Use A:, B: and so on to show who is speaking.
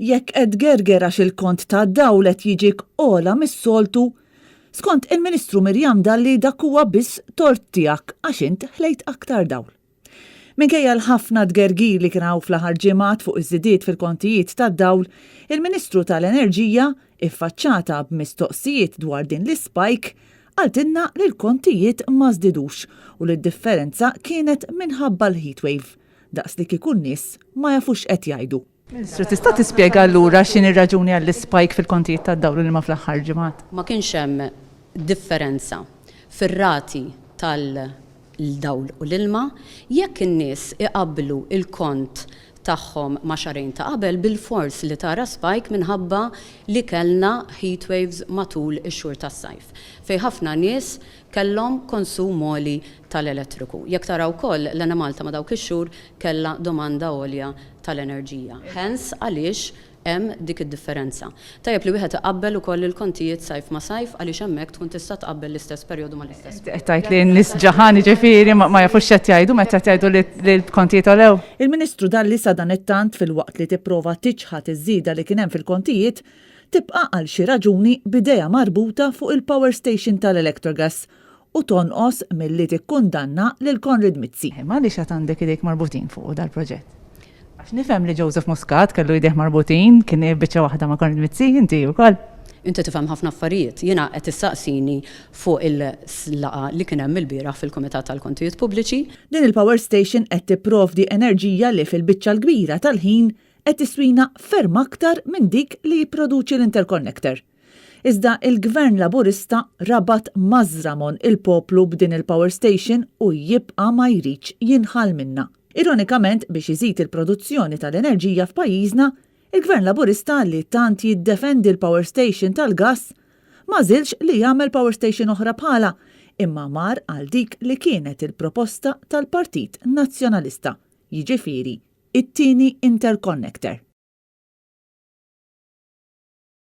A: Jekk qed gerger għax il-kont ta' dawl qed jiġik ola mis-soltu, skont il-Ministru Mirjam Dalli dak huwa biss tort tiegħek għax int ħlejt aktar dawl. Minkejja l-ħafna tgergir li kien hawn fl-aħħar ġimgħat fuq iż-żidiet fil-kontijiet tad-dawl, il-Ministru tal-Enerġija iffaċċata b'mistoqsijiet dwar din l-ispike għaltinna li l-kontijiet ma żdidux u li d-differenza kienet minħabba l-heatwave. Daqs li kikun nies ma jafux qed jgħidu.
B: Ministru, tista' tispjega allura x'inhi raġuni għall-ispike fil-kontijiet tad-dawl li ma fl-aħħar ġimgħat?
C: Ma kienx hemm differenza fir-rati tal-dawl u l-ilma jekk in-nies iqabblu il-kont tagħhom ma' xarejn ta' qabel bil-fors li tara spike minħabba li kellna heat waves matul ix-xhur tas-sajf. Fejn ħafna nies kellhom konsum għoli tal-elettriku. Jekk taraw wkoll l-Ena Malta ma' dawk ix-xhur kellha domanda għolja tal-enerġija. Hence għaliex hemm dik id-differenza. Tajjeb li wieħed iqabbel ukoll il-kontijiet sajf ma' sajf għaliex hemmhekk tkun tista' tqabbel l-istess perjodu mal-istess.
B: Tajt li n-nies ġaħani ġifieri ma jafux x'qed jgħidu meta jgħidu li l-kontijiet olew.
A: Il-Ministru Dalli sa dan it-tant fil-waqt li tipprova tiċħad iż-żieda li kien hemm fil-kontijiet tibqa' għal xi raġuni b'idea marbuta fuq il-power station tal-Electrogas u tonqos milli tikkundanna lil Konrad Mizzi.
B: Ma għaliex qed għandek idejk marbutin fuq dal-proġett? Għax nifhem li Joseph Muscat kellu jdejh marbutin, kien biċċa waħda ma' Konrad Mizzi, inti wkoll.
C: Inti tifhem ħafna affarijiet. Jiena qed issaqsini fuq il-slaqa li kien hemm il-bieraħ fil-Kumitat tal-Kontijiet Pubbliċi.
A: Din il-power station qed tipprovdi enerġija li fil-biċċa l-kbira tal-ħin qed tiswina ferm aktar minn dik li jipproduċi l-interconnector. Iżda il-Gvern Laburista rabat mażramon il-poplu b'din il-power station u jibqa' ma jridx jinħal minna. Ironikament biex iżid il-produzzjoni tal-enerġija f'pajjiżna, il-Gvern Laburista li tant jiddefendi l-power station tal-gass ma żilx li jagħmel power station oħra bħala, imma mar għal dik li kienet il-proposta tal-Partit Nazzjonalista, jiġifieri it-tieni interconnector.